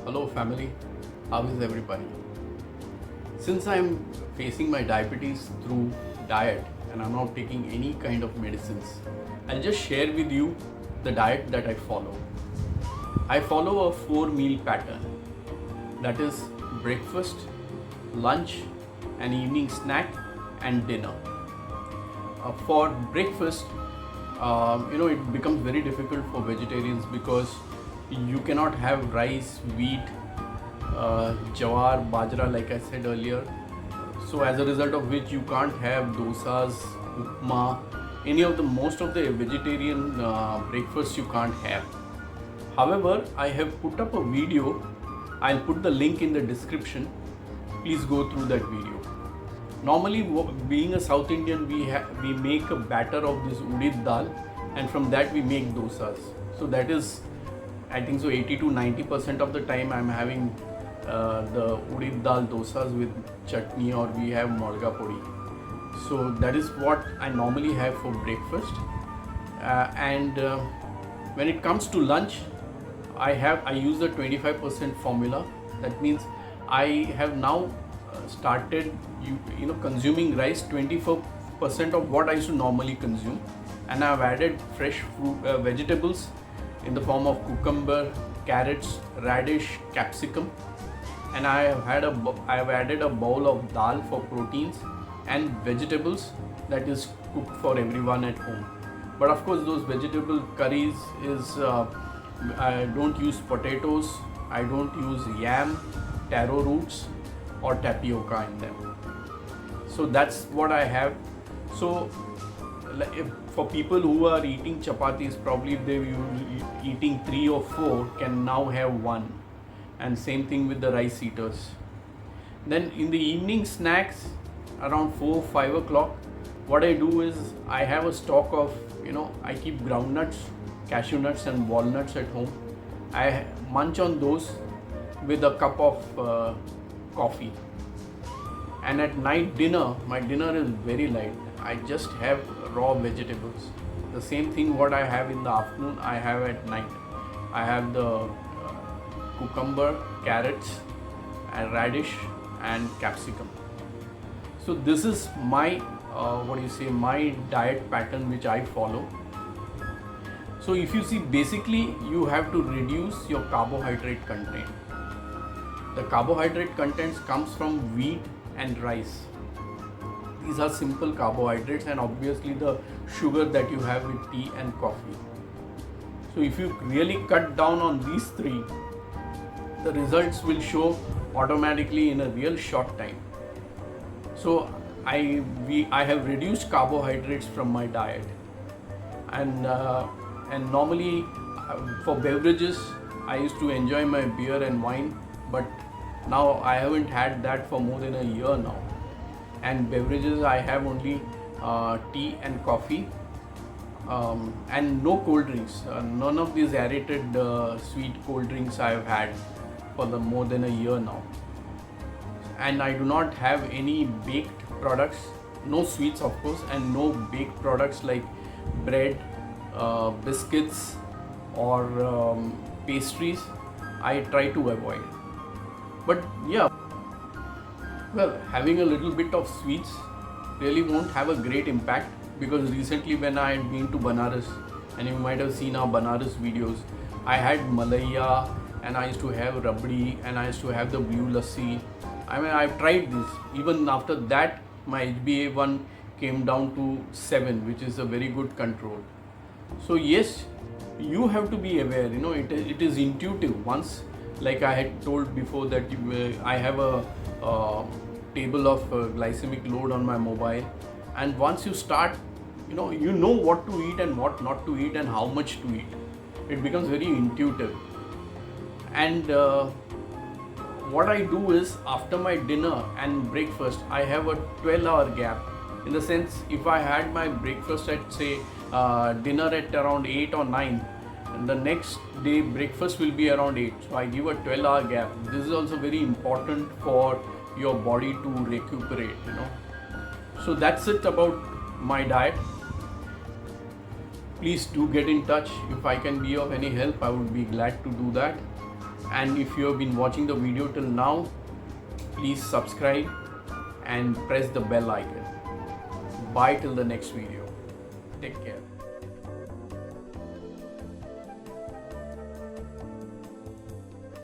Hello family, how is everybody? Since I'm facing my diabetes through diet and I'm not taking any kind of medicines, I'll just share with you the diet that I follow. I follow a 4 meal pattern, that is breakfast, lunch, an evening snack and dinner. For breakfast, it becomes very difficult for vegetarians because you cannot have rice, wheat, jawar, bajra like I said earlier. So as a result of which you can't have dosas, upma, any of the most of the vegetarian breakfasts you can't have. However, I have put up a video. I'll put the link in the description. Please go through that video. Normally, being a South Indian, we make a batter of this udid dal, and from that we make dosas. So that is, I think so, 80 to 90% of the time I'm having the udid dal dosas with chutney, or we have morga podi. So that is what I normally have for breakfast. And when it comes to lunch, I use the 25% formula. That means I have now started consuming rice 24% of what I used to normally consume, and I've added fresh fruit, vegetables in the form of cucumber, carrots, radish, capsicum, and I have added a bowl of dal for proteins and vegetables that is cooked for everyone at home. But of course, those vegetable curries is I don't use potatoes, I don't use yam, taro roots or tapioca in them. So that's what I have. So for people who are eating chapatis, probably if they were eating 3 or 4, can now have 1, and same thing with the rice eaters. Then in the evening snacks around 4-5 o'clock, what I do is I have a stock of, I keep groundnuts, cashew nuts and walnuts at home. I munch on those with a cup of coffee. And at night dinner, my dinner is very light. I just have raw vegetables. The same thing what I have in the afternoon, I have at night. I have the cucumber, carrots and radish and capsicum. So this is my my diet pattern which I follow. So if you see, basically you have to reduce your carbohydrate content. The carbohydrate contents comes from wheat and rice. These are simple carbohydrates, and obviously the sugar that you have with tea and coffee. So if you really cut down on these 3, the results will show automatically in a real short time. So I have reduced carbohydrates from my diet, and normally for beverages I used to enjoy my beer and wine, but now I haven't had that for more than a year now. And beverages, I have only tea and coffee, and no cold drinks. None of these aerated sweet cold drinks I have had for more than a year now. And I do not have any baked products, no sweets of course, and no baked products like bread, biscuits or pastries. I try to avoid. But yeah, well, having a little bit of sweets really won't have a great impact, because recently when I had been to Banaras, and you might have seen our Banaras videos, I had malaiya, and I used to have rabdi, and I used to have the blue lassi. I mean, I've tried this. Even after that, my HbA1 came down to 7, which is a very good control. So yes, you have to be aware, it is intuitive. Once, like I had told before, that I have a table of glycemic load on my mobile, and once you start, you know what to eat and what not to eat and how much to eat. It becomes very intuitive. And what I do is, after my dinner and breakfast, I have a 12-hour gap. In the sense, if I had my breakfast at say dinner at around 8 or 9, and the next day breakfast will be around 8. So I give a 12-hour gap. This is also very important for your body to recuperate, So that's it about my diet. Please do get in touch. If I can be of any help, I would be glad to do that. And if you have been watching the video till now, please subscribe and press the bell icon. Bye till the next video. Take care.